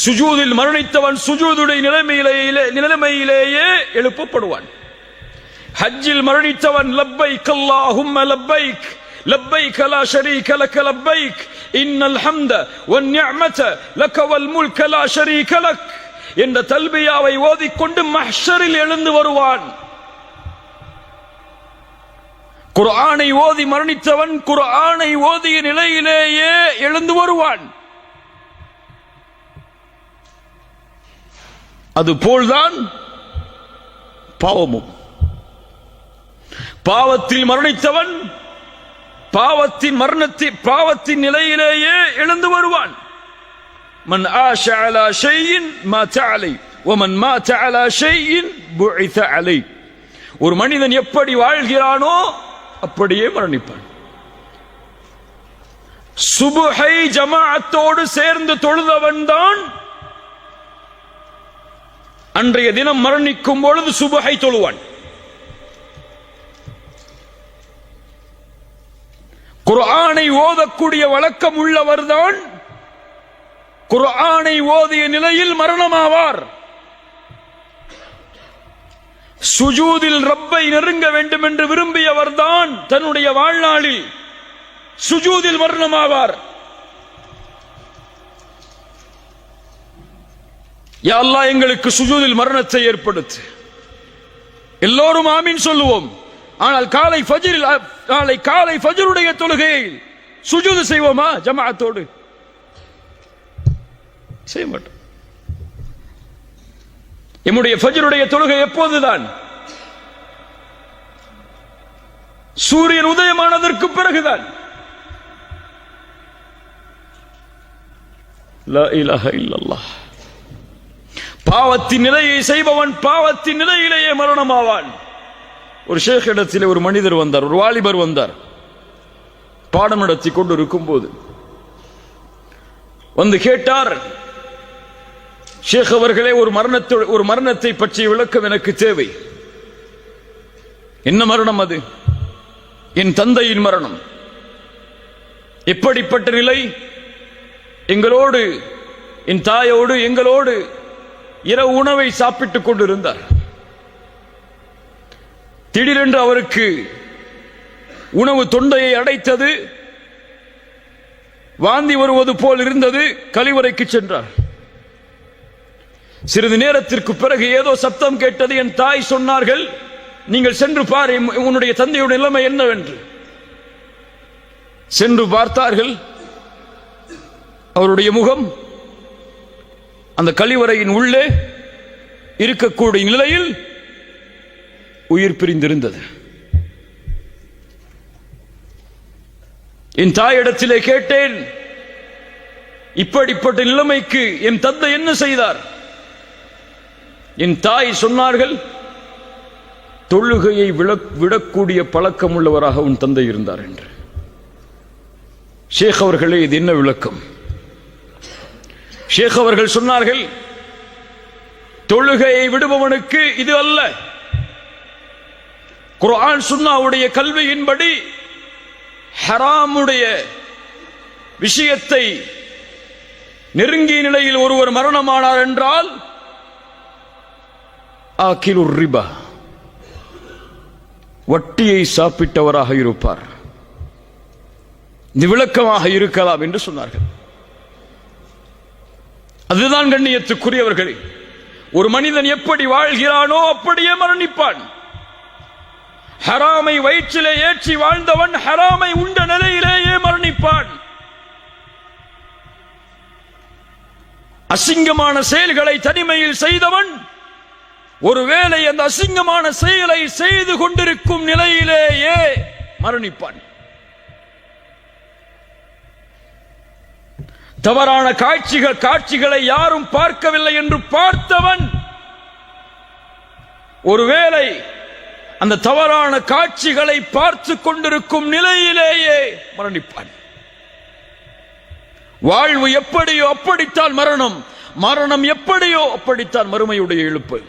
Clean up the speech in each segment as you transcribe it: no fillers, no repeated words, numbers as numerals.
சுஜூதில் மரணித்தவன் சுஜூதுடைய நிலைமையிலேயே எழுப்பப்படுவான். ஹஜ்ஜில் மரணித்தவன் லப்பைக் அல்லாஹும்ம லப்பைக் லப்பைக் லா ஷரீக லக லப்பைக் இன்னல் ஹம்த வன் நிஅமத லக வல் முல்க லா ஷரீக லக் என்ற தல்பியாவை ஓதிக்கொண்டு மஹ்ஷரில் எழுந்து வருவான். குர்ஆனை ஓதி மரணித்தவன் குர்ஆனை ஓதிய நிலையிலேயே எழுந்து வருவான். அதுபோல்தான் பாவமும். பாவத்தில் மரணித்தவன் பாவத்தின் நிலையிலேயே எழுந்து வருவான். மன் ஆஷ அலா ஷைஇன் மாத அலை வமன் மாத அலா ஷைஇன் புஇத அலை. ஒரு மனிதன் எப்படி வாழ்கிறானோ அப்படியே மரணிப்பான். சுபஹை ஜமாஅத்தோடு சேர்ந்து தொழுதவன் தான் அன்றைய தினம் மரணிக்கும் பொழுது சுபஹை தொழுவான். குர்ஆனை ஓதக்கூடிய வழக்கம் உள்ளவர்தான் குர்ஆனை ஓதிய நிலையில் மரணமாவார். சுஜூதில் ரப்பை நெருங்க வேண்டும் என்று விரும்பியவர்தான் தன்னுடைய வாழ்நாளில் சுஜூதில் மரணமாவார். யா அல்லாஹ் எங்களுக்கு சுஜூதில் மரணத்தை ஏற்படுத்து. எல்லோரும் ஆமீன் சொல்லுவோம். ஆனால் காலை ஃபஜ்ருடைய தொழுகையில் சுஜூது செய்வோமா ஜமாஅத்தோடு? செய்ய மாட்டோம். நம்முடைய ஃபஜ்ருடைய தொழுகை எப்போதுதான்? சூரியன் உதயமானதற்கு பிறகுதான். லா இலாஹ இல்லல்லாஹ். பாவத்தின் நிலையை செய்பவன் பாவத்தின் நிலையிலேயே மரணமாவான். ஒரு ஷேக் இடத்திலே ஒரு மனிதர் வந்தார், ஒரு வாலிபர் வந்தார். பாடம் நடத்தி கொண்டு இருக்கும் போது வந்து கேட்டார், ஷேக் அவர்களே, ஒரு மரணத்தை பற்றிய விளக்கம் எனக்கு தேவை. என்ன மரணம் அது? என் தந்தையின் மரணம். எப்படிப்பட்ட நிலை? எங்களோடு, என் தாயோடு எங்களோடு இரவு உணவை சாப்பிட்டுக் கொண்டிருந்தார். திடீரென்று அவருக்கு உணவு தொண்டையை அடைத்தது, வாந்தி வருவது போல் இருந்தது. கழிவறைக்கு சென்றார். சிறிது நேரத்திற்கு பிறகு ஏதோ சப்தம் கேட்டது. என் தாய் சொன்னார்கள், நீங்கள் சென்று பார் உன்னுடைய தந்தையுடைய நிலைமை என்னவென்று. சென்று பார்த்தார்கள். அவருடைய முகம் அந்த கழிவறையின் உள்ளே இருக்கக்கூடிய நிலையில் உயிர் பிரிந்திருந்தது. என் தாயிடத்திலே கேட்டேன், இப்படிப்பட்ட நிலைமைக்கு என் தந்தை என்ன செய்தார்? என் தாய் சொன்னார்கள், தொழுகையை விடக்கூடிய பழக்கம் உள்ளவராக உன் தந்தை இருந்தார் என்று. ஷேக் அவர்களே, இது என்ன விளக்கம்? ஷேக் அவர்கள் சொன்னார்கள், தொழுகையை விடுபவனுக்கு இது அல்ல. குர்ஆன் சுன்னாவுடைய கல்வியின்படி ஹராமுடைய விஷயத்தை நெருங்கிய நிலையில் ஒருவர் மரணமானார் என்றால் ஆகிலுர் ரிபா, வட்டியை சாப்பிட்டவராக இருப்பார். இது விளக்கமாக இருக்கலாம் என்று சொன்னார்கள். அதுதான் கண்ணியத்துக்குரியவர்களே, ஒரு மனிதன் எப்படி வாழ்கிறானோ அப்படியே மரணிப்பான். ஹராமை வயிற்றிலே ஏற்றி வாழ்ந்தவன் ஹராமை உண்ட நிலையிலேயே மரணிப்பான். அசிங்கமான செயல்களை தனிமையில் செய்தவன் ஒருவேளை அந்த அசிங்கமான செயலை செய்து கொண்டிருக்கும் நிலையிலேயே மரணிப்பான். தவறான காட்சிகளை யாரும் பார்க்கவில்லை என்று பார்த்தவன் ஒருவேளை அந்த தவறான காட்சிகளை பார்த்து கொண்டிருக்கும் நிலையிலேயே மரணிப்பான். வாழ்வு எப்படியோ அப்படித்தான் மரணம், மரணம் எப்படியோ அப்படித்தான் மறுமையுடைய எழுப்பு.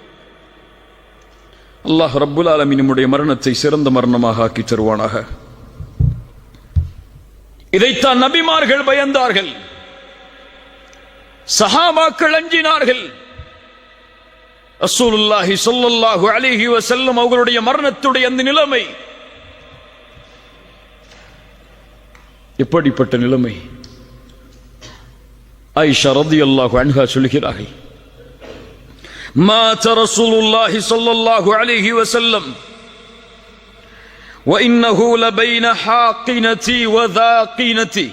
அல்லாஹ் ரப்புல் ஆலமீன் நம்முடைய மரணத்தை சிறந்த மரணமாக ஆக்கி தருவானாக. இதைத்தான் நபிமார்கள் பயந்தார்கள். சஹாபாக்கள் அஞ்சினார்கள். ரசூலுல்லாஹி ஸல்லல்லாஹு அலைஹி வஸல்லம் அவர்களுடைய மரணத்துடைய அந்த நிலைமை எப்படிப்பட்ட நிலைமை? ஆயிஷா ரலியல்லாஹு அன்ஹா சொல்கிறார்கள், மாத ரசூலுல்லாஹி ஸல்லல்லாஹு அலைஹி வஸல்லம் وإنه لبين حاقنتي وذاقنتي.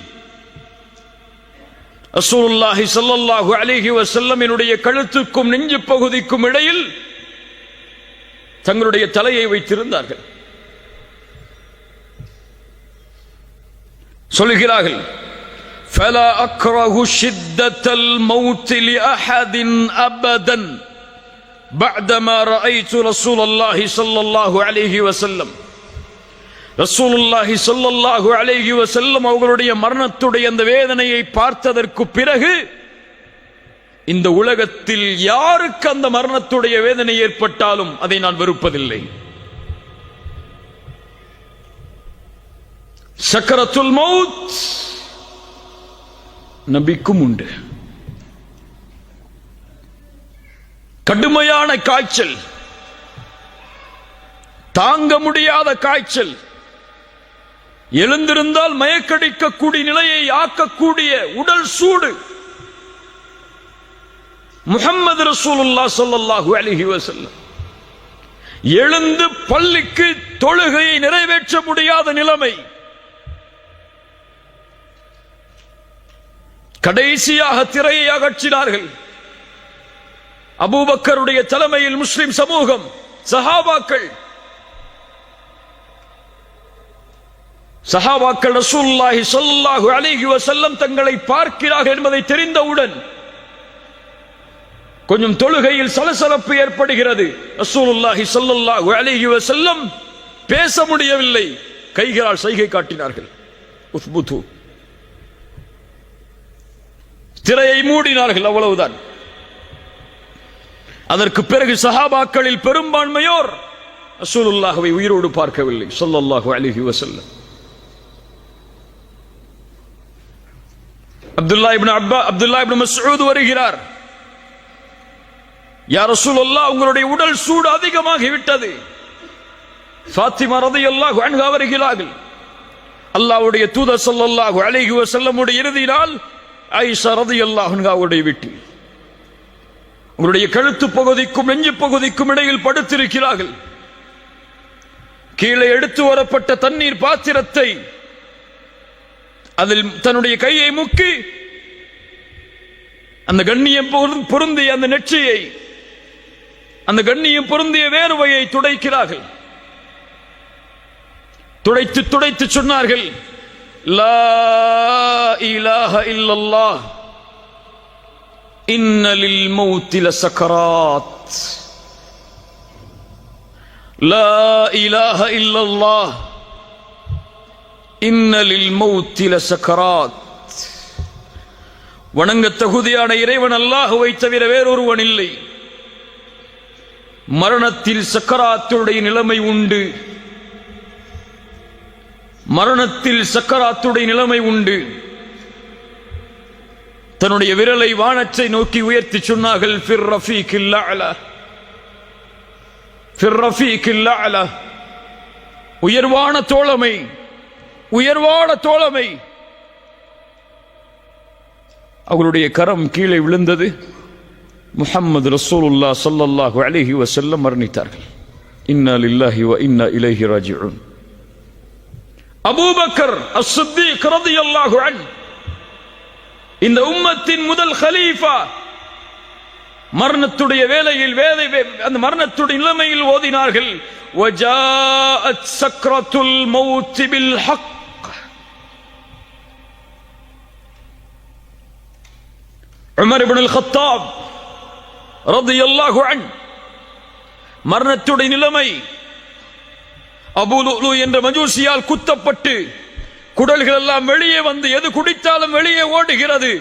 ரசூலுல்லாஹி ஸல்லல்லாஹு அலைஹி வஸல்லம் என்னுடைய கழுத்துக்கும் நெஞ்சு பகுதிக்கும் இடையில் தங்களுடைய தலையை வைத்திருந்தார்கள். சொல்கிறார்கள், فلا أكره شدة الموت لأحد أبدا بعدما رأيت رسول الله صلى الله عليه وسلم. ரசூலுல்லாஹி ஸல்லல்லாஹு அலைஹி வஸல்லம் அவர்களுடைய மரணத்துடைய அந்த வேதனையை பார்த்ததற்கு பிறகு இந்த உலகத்தில் யாருக்கு அந்த மரணத்துடைய வேதனை ஏற்பட்டாலும் அதை நான் வெறுப்பதில்லை. சக்கரத்துல் மௌத் நபிக்கும் உண்டு. கடுமையான காய்ச்சல், தாங்க முடியாத காய்ச்சல், எழுந்திருந்தால் மயக்கடிக்கக்கூடிய நிலையை ஆக்கக்கூடிய உடல் சூடு. முஹம்மது ரசூலுல்லாஹ் ஸல்லல்லாஹு அலைஹி வஸல்லம் எழுந்து பள்ளிக்கு தொழுகையை நிறைவேற்ற முடியாத நிலைமை. கடைசியாக திரையை அகற்றினார்கள். அபூபக்கருடைய தலைமையில் முஸ்லிம் சமூகம், சஹாபாக்கள் ரசூலுல்லாஹி ஸல்லல்லாஹு அலைஹி வஸல்லம் தங்களை பார்க்கிறார்கள் என்பதை தெரிந்தவுடன் கொஞ்சம் தொழுகையில் சலசலப்பு ஏற்படுகிறது. ரசூலுல்லாஹி ஸல்லல்லாஹு அலைஹி வஸல்லம் பேச முடியவில்லை, கைகளால் சைகை காட்டினார்கள். உஸ்புது, திரையை மூடினார்கள், அவ்வளவுதான். அதற்கு பிறகு சஹாபாக்களில் பெரும்பான்மையோர் ரசூலுல்லாஹ்வை உயிரோடு பார்க்கவில்லை ஸல்லல்லாஹு அலைஹி வஸல்லம். அப்துல்லாஹ் இப்னு மஸ்ஊத் வருகிறார், யா ரசூலல்லாஹ், உங்களுடைய உடல் சூடு அதிகமாகி விட்டது. ஃபாத்திமா ரலியல்லாஹு அன்ஹா வருகிறார்கள். அல்லாஹ்வுடைய தூதர் ஸல்லல்லாஹு அலைஹி வஸல்லமுடைய இறுதி நாள் ஆயிஷா ரலியல்லாஹு அன்ஹாவுடைய வீட்டில் உங்களுடைய கழுத்து பகுதிக்கும் நெஞ்சு பகுதிக்கும் இடையில் படுத்திருக்கிறார்கள். கீழே எடுத்து வரப்பட்ட தண்ணீர் பாத்திரத்தை அதில் தன்னுடைய கையை முக்கி அந்த கண்ணியம் பொருந்திய அந்த நெற்றியை, அந்த கண்ணியம் பொருந்திய வேர்வையை துடைக்கிறார்கள். துடைத்து துடைத்து சொன்னார்கள், லா இலாஹ இல்லல்லாஹ் இன்ன லில் மௌத்தி லசக்கராத். லா இலாஹ இல்லல்லாஹ் இன்ன லில் மௌத்தி லசக்கராத். வணங்க தகுதியான இறைவன் அல்லாஹ்வை தவிர வேறொருவன் இல்லை. மரணத்தில் சக்கராத்துடைய நிலைமை உண்டு. மரணத்தில் சக்கராத்துடைய நிலைமை உண்டு. தன்னுடைய விரலை வானத்தை நோக்கி உயர்த்தி சொன்னார்கள், ஃபிர் ரஃபீகில் அலா, ஃபிர் ரஃபீகில் அலா. உயர்வான தோழமை, உயர்வான தோழமை. அவருடைய கரம் கீழே விழுந்தது. முஹம்மது ரசூலுல்லாஹ் ஸல்லல்லாஹு அலைஹி வஸல்லம் மரணித்தார்கள். இன்னா லில்லாஹி வ இன்னா இலைஹி ராஜிஊன். அபூபக்கர் அஸ்-சித்தீக் ரலியல்லாஹு அன்ஹு, இந்த உம்மத்தின் முதல் கலீஃபா, மரணத்துடைய வேளையில் அந்த மரணத்துடைய நிலைமையில் ஓதினார்கள், வஜாஅத் சக்ரத்துல் மௌத் bill Haq. Umar ibn Al-Khattab ரலியல்லாஹு அன்ஹு, மரணத்துடைய நிலைமை, அபூ லுஅ்லு என்ற மஜூசியால் குத்தப்பட்டு குடல்கள் எல்லாம் வெளியே வந்து எது குடித்தாலும் வெளியே ஓடுகிறது.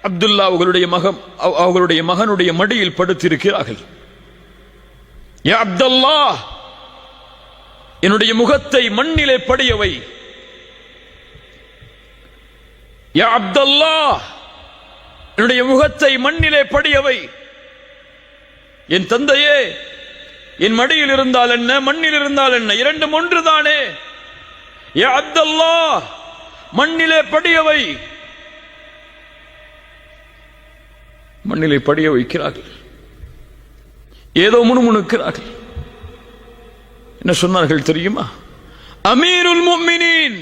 அப்துல்லா அவர்களுடைய மகனுடைய மடியில் படுத்திருக்கிறார்கள். யா அப்துல்லாஹ், என்னுடைய முகத்தை மண்ணிலே படியவை. யா அப்துல்லாஹ், என்னுடைய முகத்தை மண்ணிலே படியவை. என் தந்தையே, என் மடியில் இருந்தால் என்ன, மண்ணில் இருந்தால் என்ன, இரண்டும் ஒன்றுதானே. யா அப்துல்லாஹ், மண்ணிலே படியவை. மண்ணிலே படிய வைக்கிறார்கள். ஏதோ முணுமுணுக்கிறார்கள். என்ன சொன்னார்கள் தெரியுமா? அமீருல் முஃமினீன்,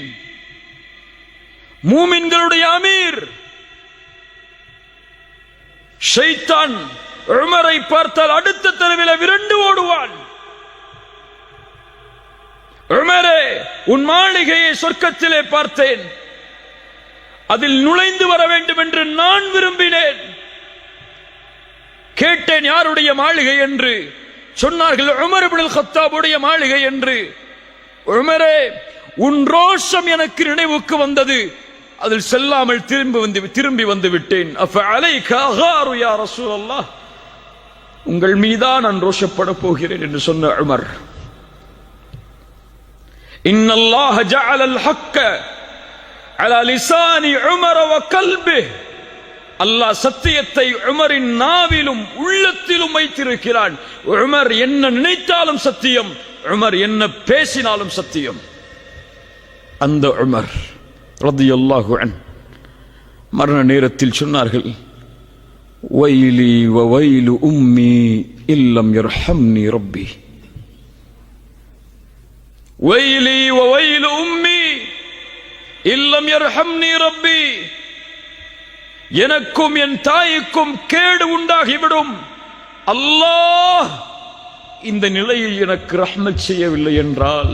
மூமின்களுடைய அமீர். ஷைத்தான் உமரை பார்த்தால் அடுத்த தெருவில் விரண்டு ஓடுவான். உமரே, உன் மாளிகையை சொர்க்கத்திலே பார்த்தேன், அதில் நுழைந்து வர வேண்டும் என்று நான் விரும்பினேன். கேட்டேன் யாருடைய மாளிகை என்று. சொன்னார்கள் உமர் இப்னுல் கத்தாபுடைய மாளிகை என்று. உமரே, உன் ரோஷம் எனக்கு நினைவுக்கு வந்தது, அதில் செல்லாமல் திரும்பி வந்து விட்டேன். அஃபஅலைக அகாரு யா ரசூலல்லாஹ், உங்கள் மீதான் நான் ரோஷப்பட போகிறேன் என்று சொன்ன உமர். இன்னல்லாஹ ஜஅலல் ஹக்க அலா லிசானி உமர் வ கல்பிஹ், அல்லாஹ் சத்தியத்தை உமரின் நாவிலும் உள்ளத்திலும் வைத்திருக்கிறான். உமர் என்ன நினைத்தாலும் சத்தியம், உமர் என்ன பேசினாலும் சத்தியம். அந்த உமர் ரலியல்லாஹு அன்ஹு மரண நேரத்தில் சொன்னார்கள், வைலி வ வைலு உம்மி இல்லம் யர்ஹம்னி ரப்பி. வைலி வ வைலு உம்மி இல்லம் யர்ஹம்னி ரப்பி. எனக்கும் என் தாய்க்கும் கேடு உண்டாகிவிடும், அல்லாஹ் இந்த நிலையில் எனக்கு ரஹ்மத் செய்யவில்லை என்றால்,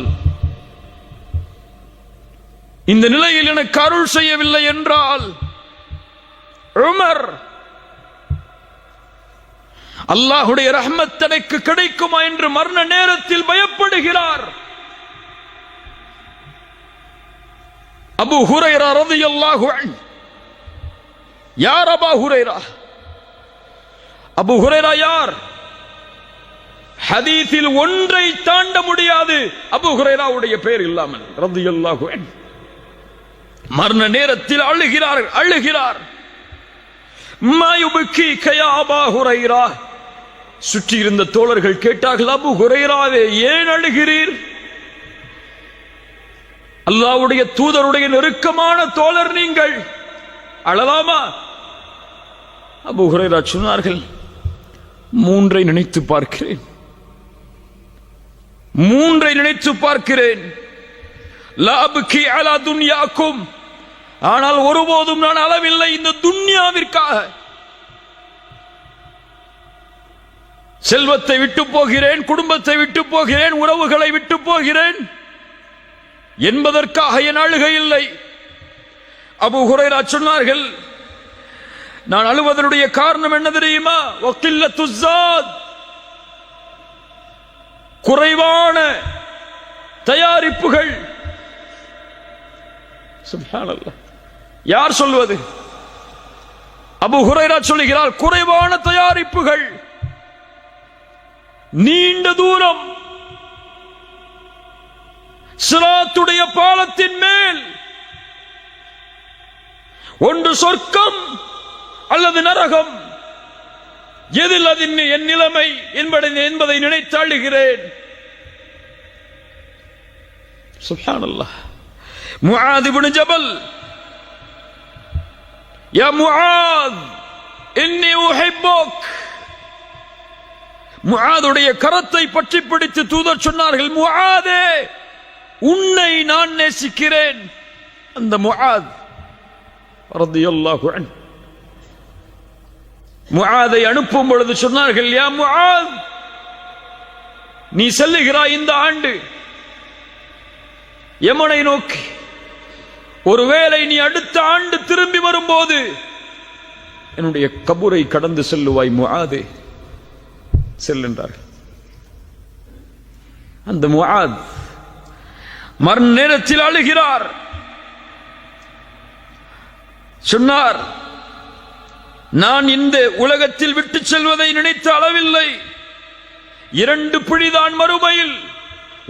இந்த நிலையில் எனக்கு அருள் செய்யவில்லை என்றால். உமர் அல்லாஹ்வுடைய ரஹ்மத் தனக்கு கிடைக்குமா என்று மரண நேரத்தில் பயப்படுகிறார். அபூ ஹுரைரா ரலியல்லாஹு அன்ஹு, யார் அபூ ஹுரைரா? அபூ ஹுரைரா யார்? ஹதீஸில் ஒன்றை தாண்ட முடியாது அபூ ஹுரைராவுடைய பெயர் இல்லாமல் ரலியல்லாஹு அன்ஹு. மரண நேரத்தில் அழுகிறார். மா யுபகீக யா அபூ ஹுரைரா. சுற்றி இருந்த தோழர்கள் கேட்டார்கள், அபூ ஹுரைராவே ஏன் அழுகிறீர்? அல்லாஹ்வுடைய தூதருடைய நெருக்கமான தோழர் நீங்கள், அழலாமா? அபூ ஹுரைரா சொன்னார்கள், மூன்றை நினைத்து பார்க்கிறேன். லா அப்கி அலா துன்யாக்கும், ஆனால் ஒருபோதும் நான் அளவில்லை இந்த துன்யாவிற்காக. செல்வத்தை விட்டு போகிறேன், குடும்பத்தை விட்டு போகிறேன், உறவுகளை விட்டு போகிறேன் என்பதற்காக என் அழுகை இல்லை. அபூ ஹுரைரா சொன்னார்கள், நான் அழுவதனுடைய காரணம் என்ன தெரியுமா? வகில்லத்து ஸாத், குறைவான தயாரிப்புகள். சுப்ஹானல்லாஹ், யார் சொல்வது? அபூ ஹுரைரா சொல்கிறார், குறைவான தயாரிப்புகள், நீண்ட தூரம், சிராத்துடைய பாலத்தின் மேல் ஒன்று சொர்க்கம் அல்லது நரகம், எதில் அது என் நிலைமை என்பதை நினைத்து அழுகிறேன். சுப்ஹானல்லாஹ். முஆத் இப்னு ஜபல், யா முஆத் இன்னி உஹிப்புக். முஆதுடைய கரத்தை பற்றி பிடித்து தூதர் சொன்னார்கள், முஆதே உன்னை நான் நேசிக்கிறேன். அந்த முஆத் ரலியல்லாஹு அன்ஹு முஆதை அனுப்பும் பொழுது சொன்னார்கள், யா முஆத், நீ செல்லுகிறாய் இந்த ஆண்டு யமனை நோக்கி, ஒருவேளை நீ அடுத்த ஆண்டு திரும்பி வரும்போது என்னுடைய கபரை கடந்து செல்லுவாய் முஆதே, செல்கின்றார்கள். அந்த முஆத் மரண நேரத்தில் அழுகிறார். சொன்னார், நான் இந்த உலகத்தில் விட்டு செல்வதை நினைத்த அளவில்லை. 2 பிடிதான் மறுமையில்,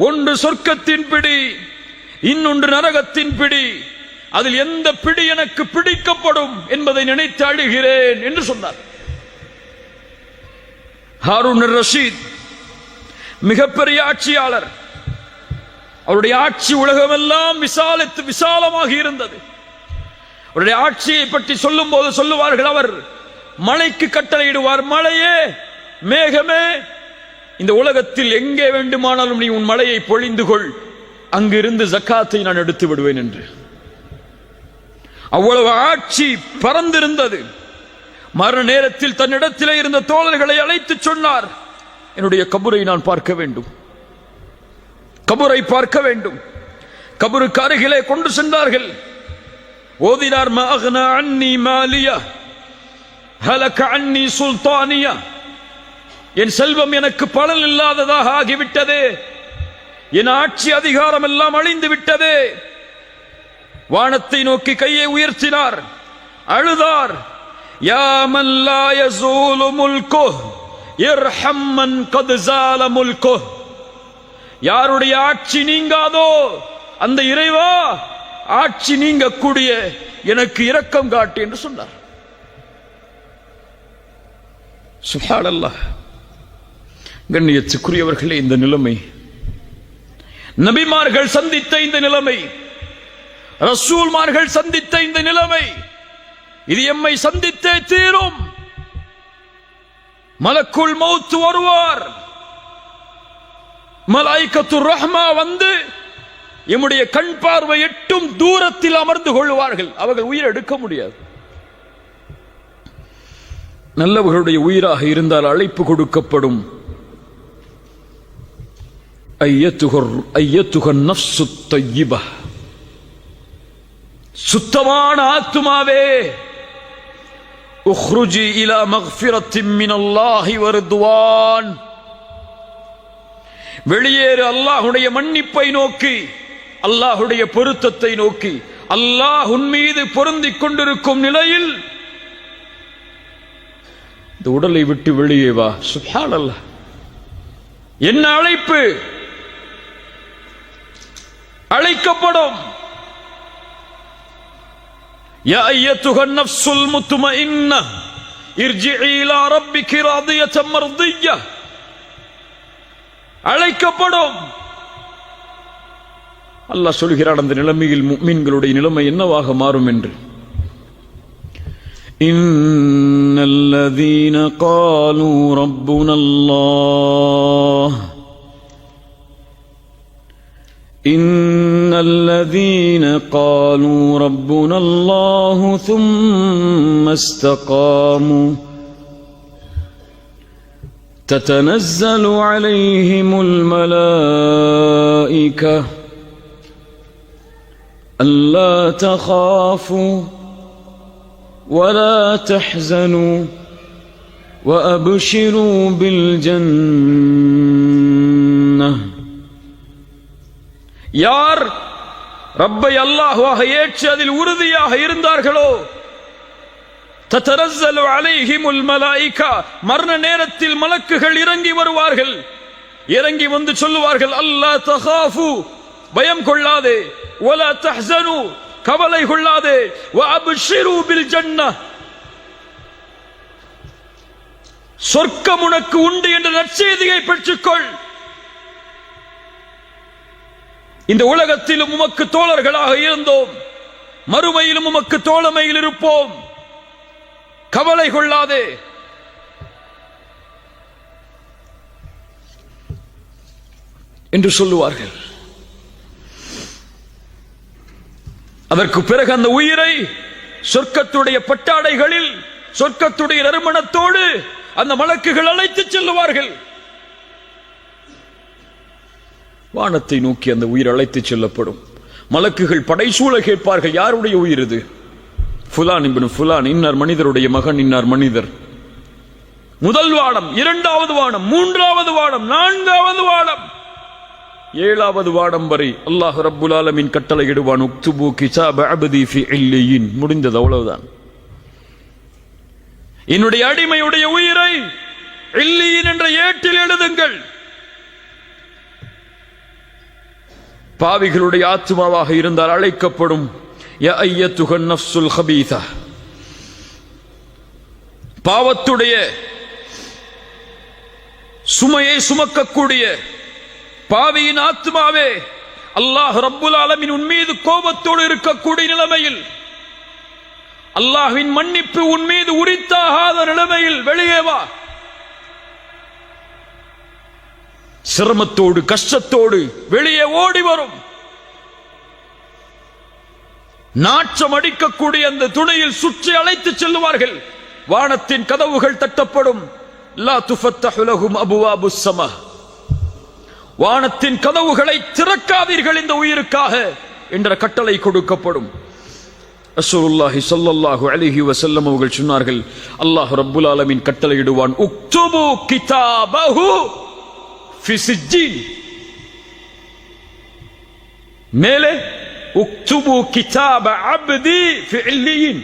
ஒன்று சொர்க்கத்தின் பிடி, இன்னொன்று நரகத்தின் பிடி. அதில் எந்த பிடி எனக்கு பிடிக்கப்படும் என்பதை நினைத்து அழுகிறேன் என்று சொன்னார். ஹாரூன் ரஷீத் மிகப்பெரிய ஆட்சியாளர். அவருடைய ஆட்சி உலகமெல்லாம் விசாலமாக இருந்தது. அவருடைய ஆட்சியை பற்றி சொல்லும் போது சொல்லுவார்கள், அவர் மழைக்கு கட்டளையிடுவார், மழையே மேகமே இந்த உலகத்தில் எங்கே வேண்டுமானாலும் நீ உன் மழையை பொழிந்து கொள், அங்கிருந்து ஜக்காத்தை நான் எடுத்து விடுவேன் என்று. அவ்வளவு ஆட்சி பறந்திருந்தது. மரண நேரத்தில் தன்னிடத்திலே இருந்த தோழர்களை அழைத்து சொன்னார், என்னுடைய கபரை நான் பார்க்க வேண்டும், கபரை பார்க்க வேண்டும். கபருக்கு அருகிலே கொண்டு சென்றார்கள். ஓதினார், மா அக்னா அன்னி மாலியா ஹலக அன்னி சுல்தானியா, என் செல்வம் எனக்கு பலன் இல்லாததாக ஆகிவிட்டதே, என் ஆட்சி அதிகாரம் எல்லாம் அழிந்து விட்டதே. வானத்தை நோக்கி கையை உயர்த்தினார், அழுதார். யா மன் லா யஸூலு முல்குஹு இர்ஹம் மன் கத் ஸால முல்குஹு, யாருடைய ஆட்சி நீங்காதோ அந்த இறைவா, ஆட்சி நீங்கக்கூடிய எனக்கு இரக்கம் காட்டு என்று சொன்னார். சுப்ஹானல்லாஹ். கண்ணியத்துக்குரியவர்களே, இந்த நிலைமை நபிமார்கள் சந்தித்த இந்த நிலைமை, ரசூல்மார்கள் சந்தித்த இந்த நிலைமை, இது எம்மை சந்தித்தே தீரும். மலக்குல் மௌத் வருவார், மலாயிகத்துர் ரஹ்மா வந்து எம்முடைய கண் பார்வை எட்டும் தூரத்தில் அமர்ந்து கொள்வார்கள். அவர்கள் உயிர் எடுக்க முடியாது. நல்லவர்களுடைய உயிராக இருந்தால் அழைப்பு கொடுக்கப்படும். ஐயத்துகர் நஃப்ஸு தய்யிபா, சுத்தமான ஆத்துமாவே, உக்ருஜி இலா மக்ஃபிரத்தின் மினல்லாஹி வ ரித்வான், வெளியேறு அல்லாஹ்வுடைய மன்னிப்பை நோக்கி, அல்லாஹ்வுடைய பொருத்தத்தை நோக்கி. அல்லாஹ் உன் மீது பொருந்திக் கொண்டிருக்கும் நிலையில் இந்த உடலை விட்டு வெளியே வா. சுப்ஹானல்லாஹ், என்ன அழைப்பு! அழைக்கப்படும். யா அய்யத்துஹன் நஃப்ஸுல் முத்மஇன்னஹ் இர்ஜிஇ இலா ரப்பிகி ராதியத்தன் மர்திய்யஹ், அழைக்கப்படும். அல்லாஹ் சொல்கிறான், அந்த நிலைமையில் முஃமின்களுடைய நிலைமை என்னவாக மாறும் என்று. இன்னல்லதீன காலூ ரப்புனல்லாஹ், இன்னல்லதீன காலூ ரப்புனல்லாஹு ثم استقاموا تتنزل عليهم الملائكة ألا تخافوا ولا تحزنوا وأبشروا بالجنة. யார் ரப்பை அல்லாஹ்வாக ஏற்று அதில் உறுதியாக இருந்தார்களோ, தத்தனஸ்ஸலு அலைஹிமுல் மலாயிகா, மரண நேரத்தில் மலக்குகள் இறங்கி வருவார்கள். இறங்கி வந்து சொல்லுவார்கள், அல்லா தகாஃபு, பயம் கொள்ளாதே, வலா தஹ்ஸனு, கவலை கொள்ளாதே, வ அப்ஷிரு பில் ஜன்னஹ், சொர்க்கம் உனக்கு உண்டு என்ற நற்செய்தியை பெற்றுக்கொள். இந்த உலகத்திலும் உமக்கு தோழர்களாக இருந்தோம், மறுமையிலும் உமக்கு தோழமையில் இருப்போம், கவலை கொள்ளாதே. என்று சொல்லுவார்கள். அதற்கு பிறகு அந்த உயிரை சொர்க்கத்துடைய பட்டாடைகளில், சொர்க்கத்துடைய நறுமணத்தோடு அந்த மலக்குகள் அழைத்து செல்லுவார்கள். வானத்தை நோக்கி அந்த உயிர் அழைத்து செல்லப்படும். மலக்குகள் படைசூழ கேட்பார்கள், யாருடைய உயிர் இது? ஃபுலான் இப்னு ஃபுலான், இன்னார் மனிதருடைய மகன், இன்னார் மனிதர். முதல் வானம், இரண்டாவது வானம், மூன்றாவது வானம், நான்காவது வானம், ஏழாவது வானம் வரை அல்லாஹ் ரப்புல் ஆலமீன் கட்டளையிடுவான், உக்துபு கிதாப அப்தி ஃபி இல்லியின். முடிந்தது, அவ்வளவுதான். என்னுடைய அடிமையுடைய உயிரை இல்லியின் என்ற ஏட்டில் எழுதுங்கள். பாவிகளுடைய ஆத்மாவாக இருந்தால் அழைக்கப்படும், யா அய்யத்துஹன் நஃப்ஸுல் ஹபீஸா, பாவத்துடைய சுமையை சுமக்கக்கூடிய பாவியின் ஆத்மாவே, அல்லாஹ் ரப்புல் ஆலமீன் உன் மீது கோபத்தோடு இருக்கக்கூடிய நிலைமையில், அல்லாஹ்வின் மன்னிப்பு உன் மீது உரித்தாகாத நிலைமையில் வெளியே வா. சிரமத்தோடு கஷ்டத்தோடு வெளியே ஓடி வரும். நாற்றம் அடிக்கக்கூடிய அந்த துணையில் சுற்றி அழைத்து செல்லுவார்கள். வானத்தின் கதவுகள் தட்டப்படும். லா துஃபத்தஹு லஹும் அபுவாபுஸ் ஸமா, வானத்தின் கதவுகளை திறக்காதீர்கள் இந்த உயிருக்காக என்ற கட்டளை கொடுக்கப்படும். ரசூலுல்லாஹி ஸல்லல்லாஹு அலைஹி வஸல்லம் அவர்கள் சொன்னார்கள், அல்லாஹ் ரப்புல் ஆலமீன் கட்டளையிடுவான், உக்துபு கிதாபஹு ஃபி சிஜ்ஜீன், மேலே உக்துபு கிதாப அப்தி ஃபி இல்லியின்,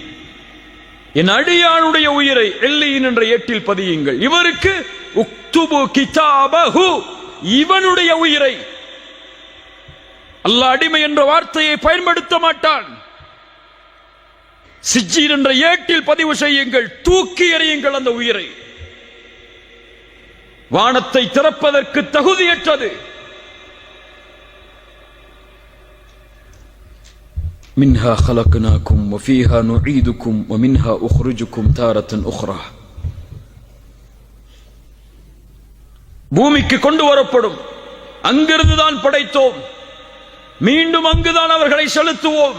என் அடியானுடைய உயிரை இல்லியின் என்ற ஏட்டில் பதியுங்கள். இவருக்கு உக்துபு கிதாபஹு, இவனுடைய உயிரை. அல்லாஹ் அடிமை என்ற வார்த்தையை பயன்படுத்த மாட்டான். சிஜ்ஜீன் என்ற ஏட்டில் பதிவு செய்யுங்கள், தூக்கி எறியுங்கள் அந்த உயிரை. வானத்தை திறப்பதற்கு தகுதியற்றது. மின்ஹா خلقناكم وفيها نعيدكم ومنها أخرجكم تارة أخرى. பூமிக்கு கொண்டு வரப்படும், அங்கிருந்துதான் படைத்தோம், மீண்டும் அங்குதான் அவர்களை செலுத்துவோம்,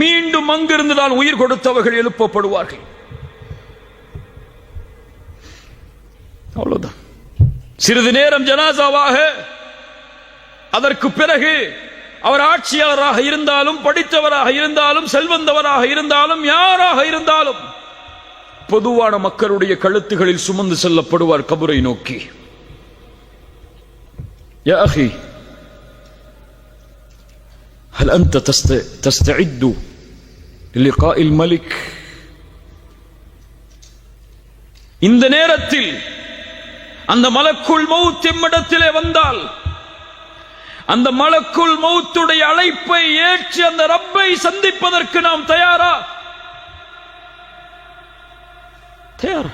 மீண்டும் அங்கிருந்துதான் உயிர் கொடுத்தவர்கள் எழுப்பப்படுவார்கள். அவ்வளவுதான். சிறிது நேரம் ஜனாசாவாக, அதற்கு பிறகு அவர் ஆட்சியாளராக இருந்தாலும், படித்தவராக இருந்தாலும், செல்வந்தவராக இருந்தாலும், யாராக இருந்தாலும் பொதுவான மக்களுடைய கழுத்துகளில் சுமந்து செல்லப்படுவார் கபரை நோக்கி. யா அஹி ஹல் அன்த தஸ்தஇது லிலிகாஇல் மலிக், இந்த நேரத்தில் அந்த மலக்குல் மௌத் எம்மிடத்திலே வந்தால், அந்த மலக்குல் மௌத்துடைய அழைப்பை ஏற்று அந்த ரப்பை சந்திப்பதற்கு நாம் தயாரா? தயாரா?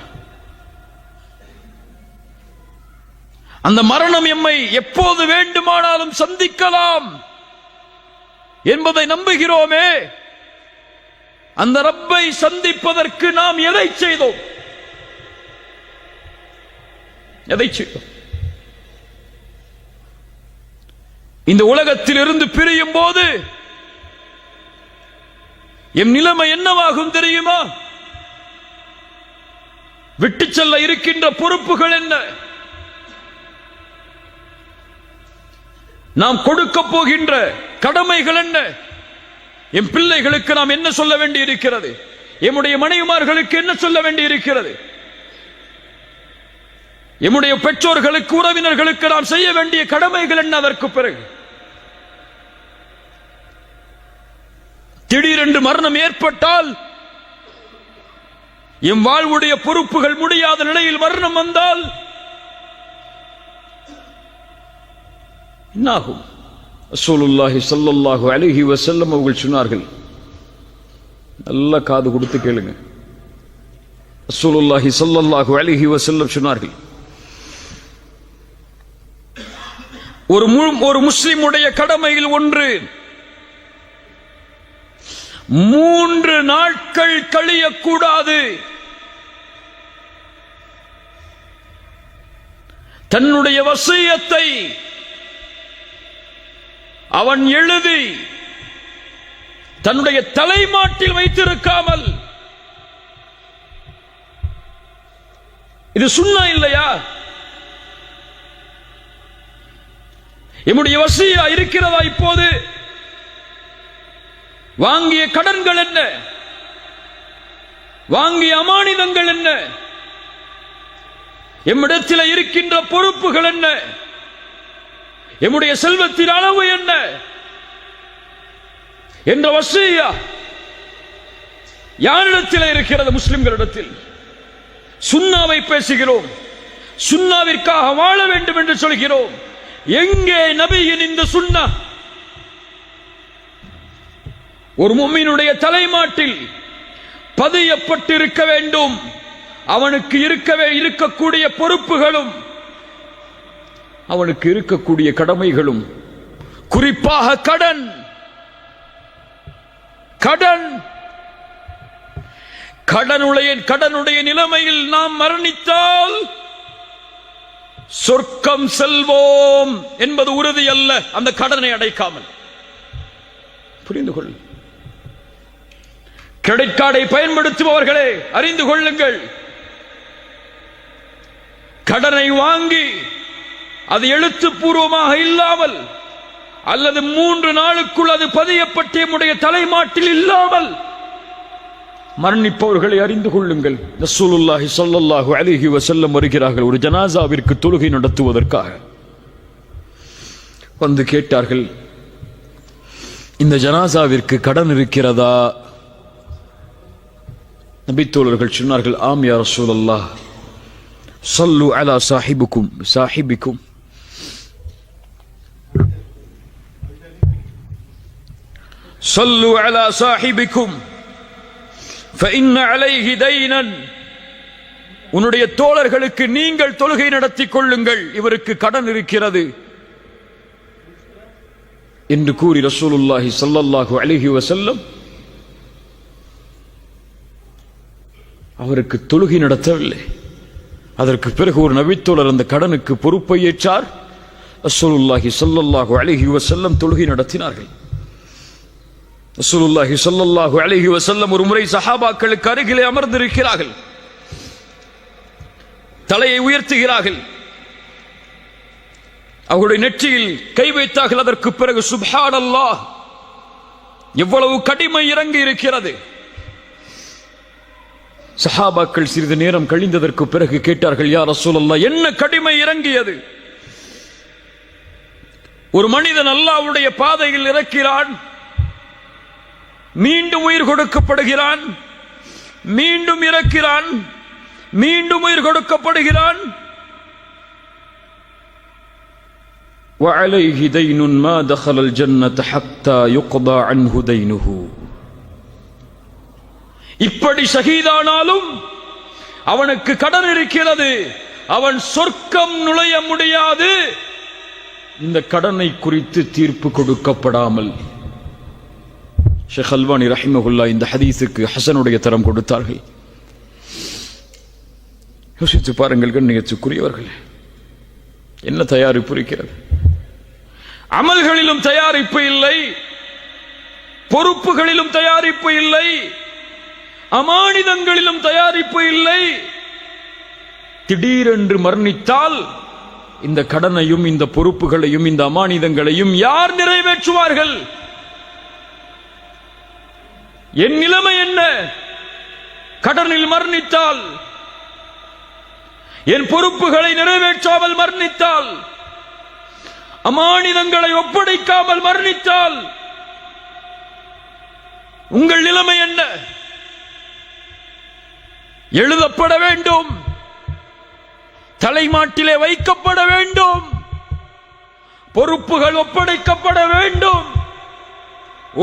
அந்த மரணம் எம்மை எப்போது வேண்டுமானாலும் சந்திக்கலாம் என்பதை நம்புகிறோமே. அந்த ரப்பை சந்திப்பதற்கு நாம் எதை செய்தோம்? எதை செய்தோம்? இந்த உலகத்தில் இருந்து பிரியும் போது எம் நிலைமை என்னவாகும் தெரியுமா? விட்டு செல்ல இருக்கின்ற பொறுப்புகள் என்ன? நாம் கொடுக்க போகின்ற கடமைகள் என்ன? என் பிள்ளைகளுக்கு நாம் என்ன சொல்ல வேண்டி இருக்கிறது? எம்முடைய மனைவிமார்களுக்கு என்ன சொல்ல வேண்டி இருக்கிறது? எம்முடைய பெற்றோர்களுக்கு, உறவினர்களுக்கு நாம் செய்ய வேண்டிய கடமைகள் என்ன? அதற்கு பிறகு திடீரென்று மரணம் ஏற்பட்டால், எம் வாழ்வுடைய பொறுப்புகள் முடியாத நிலையில் மரணம் வந்தால் என்னாகும்? ரசூலுல்லாஹி ஸல்லல்லாஹு அலைஹி வஸல்லம் அவர்கள் சொன்னார்கள், நல்ல காது கொடுத்து கேளுங்க. ரசூலுல்லாஹி ஸல்லல்லாஹு அலைஹி வஸல்லம் சொன்னார்கள், ஒரு முஸ்லிமுடைய கடமையில் ஒன்று 3 நாட்கள் கழியக்கூடாது. தன்னுடைய வசியத்தை அவன் எழுதி தன்னுடைய தலைமாட்டில் வைத்திருக்காமல், இது சுன்னா இல்லையா? என்னுடைய வசியா இருக்கிறதா? இப்போது வாங்கிய கடன்கள் என்ன? வாங்கிய அமானிதங்கள் என்ன? எம்மிடத்தில் இருக்கின்ற பொறுப்புகள் என்ன? எம்முடைய செல்வத்தின் அளவு என்ன என்ற வசியா யாரிடத்தில் இருக்கிறது? முஸ்லிம்களிடத்தில். சுன்னாவை பேசுகிறோம், சுன்னாவிற்காக வாழ வேண்டும் என்று சொல்கிறோம். எங்கே நபியின் இந்த சுன்னா? ஒரு முஃமினுடைய தலைமாட்டில் பதியப்பட்டிருக்க வேண்டும். அவனுக்கு இருக்கக்கூடிய பொறுப்புகளும் அவனுக்கு இருக்கக்கூடிய கடமைகளும், குறிப்பாக கடனுடைய நிலைமையில் நாம் மரணித்தால் சொர்க்கம் செல்வோம் என்பது உறுதி அல்ல, அந்த கடனை அடைக்காமல். புரிந்து கொள். கிரெடிட் கார்டை பயன்படுத்துபவர்களே அறிந்து கொள்ளுங்கள், கடனை வாங்கி அது எழுத்துப்பூர்வமாக இல்லாமல் அல்லது 3 நாளுக்குள் அது பதியப்பட்ட நம்முடைய தலைமாட்டில் இல்லாமல் மரணிப்பவர்களை அறிந்து கொள்ளுங்கள். ரசூலுல்லாஹி ஸல்லல்லாஹு அலைஹி வஸல்லம் வருகிறார்கள். ஒரு ஜனாசாவிற்கு தொழுகை நடத்துவதற்காக வந்து கேட்டார்கள், இந்த ஜனாசாவிற்கு கடன் இருக்கிறதா? நபித்தோழர்கள் சொன்னார்கள், ஆம் யா ரசூலல்லாஹ், ஸல்லு அலா சாஹிபிக்கும் ஸல்லு அலா சாஹிபிக்கும் فإن عليه دينا. உன்னுடைய தோழர்களுக்கு நீங்கள் தொழுகை நடத்திக் கொள்ளுங்கள், இவருக்கு கடன் இருக்கிறது என்று கூறி ரசூலுல்லாஹி ஸல்லல்லாஹு அலைஹி வஸல்லம் அவருக்கு தொழுகை நடத்தவில்லை. அதற்கு பிறகு ஒரு நபித்தோழர் அந்த கடனுக்கு பொறுப்பை ஏற்றார். ரசூலுல்லாஹி ஸல்லல்லாஹு அலைஹி வஸல்லம் தொழுகை நடத்தினார்கள். ரசூலுல்லாஹி ஸல்லல்லாஹு அலைஹி வஸல்லம் ஒரு முறை சஹாபாக்களுக்கு அருகிலே அமர்ந்திருக்கிறார்கள். தலையை உயர்த்துகிறார்கள். அவருடைய நெற்றியில் கை வைத்தார்கள். அதற்கு பிறகு சுப்ஹானல்லாஹ், எவ்வளவு கடிமை இறங்கி இருக்கிறது. சஹாபாக்கள் சிறிது நேரம் கழிந்ததற்கு பிறகு கேட்டார்கள், யா ரசூலல்லாஹ், என்ன கடிமை இறங்கியது? ஒரு மனிதன் அல்லாஹ்வுடைய பாதையில் இறக்கிறான், மீண்டும் உயிர் கொடுக்கப்படுகிறான், மீண்டும் இறக்கிறான், மீண்டும் உயிர் கொடுக்கப்படுகிறான். وعليه دين ما دخل الجنة حتى يقضى عنه دينه. இப்படி ஷஹீதானாலும் அவனுக்கு கடன் இருக்கிறது, அவன் சொர்க்கம் நுழைய முடியாது இந்த கடனை குறித்து தீர்ப்பு கொடுக்கப்படாமல். ஷேக் அல்பானி ரஹிமஹுல்லாஹ் இந்த ஹதீஸுக்கு ஹசனுடைய தரம் கொடுத்தார்கள். யோசித்து பாருங்கள் கண்ணியத்துக்குரியவர்களே, என்ன தயாரிப்பு இருக்கிறது? அமல்களிலும் தயாரிப்பு இல்லை, பொறுப்புகளிலும் தயாரிப்பு இல்லை, அமானிதங்களிலும் தயாரிப்பு இல்லை. திடீரென்று மரணித்தால் இந்த கடனையும் இந்த பொறுப்புகளையும் இந்த அமானிதங்களையும் யார் நிறைவேற்றுவார்கள்? என் நிலைமை என்ன? கடனில் மரணித்தால், என் பொறுப்புகளை நிறைவேற்றாமல் மரணித்தால், அமானிதங்களை ஒப்படைக்காமல் மரணித்தால் உங்கள் நிலைமை என்ன? எழுதப்பட வேண்டும், தலைமாட்டிலே வைக்கப்பட வேண்டும், பொறுப்புகள் ஒப்படைக்கப்பட வேண்டும்.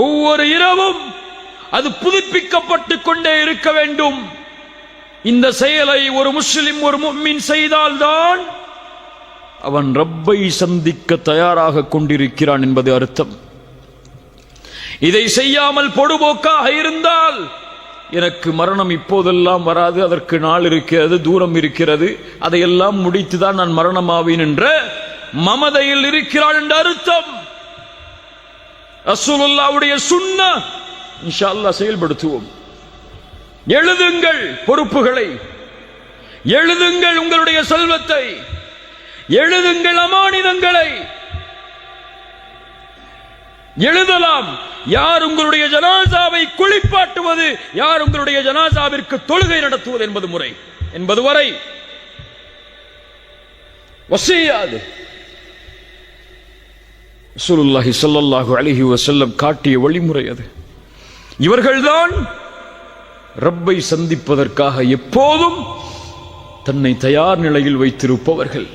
ஒவ்வொரு இரவும் அது புதுப்பிக்கப்பட்டுக் கொண்டே இருக்க வேண்டும். இந்த செயலை ஒரு முஸ்லிம், ஒரு முஃமின் செய்தால்தான் அவன் ரப்பை சந்திக்க தயாராக கொண்டிருக்கிறான் என்பது அர்த்தம். இதை செய்யாமல் பொடுபோக்காக இருந்தால், எனக்கு மரணம் இப்போதெல்லாம் வராது, அதற்கு நாள் இருக்கிறது, தூரம் இருக்கிறது, அதையெல்லாம் முடித்துதான் நான் மரணமாவேன் என்ற மமதையில் இருக்கிறான் என்ற அர்த்தம். ரசூலுல்லாஹ்வுடைய சுன்னah இன்ஷா அல்லாஹ் செயல்படுத்துவோம். எழுதுங்கள் பொறுப்புகளை, எழுதுங்கள் உங்களுடைய செல்வத்தை, எழுதுங்கள் அமானிதங்களை. எழுதலாம். யார் உங்களுடைய ஜனாசாவை குளிப்பாட்டுவது, யார் உங்களுடைய ஜனாசாவிற்கு தொழுகை நடத்துவது என்பது முறை என்பது வரை வசியாது. ரசூலுல்லாஹி ஸல்லல்லாஹு அலைஹி வஸல்லம் காட்டிய வழிமுறை அது. இவர்கள்தான் ரப்பை சந்திப்பதற்காக எப்போதும் தன்னை தயார் நிலையில் வைத்திருப்பவர்கள்.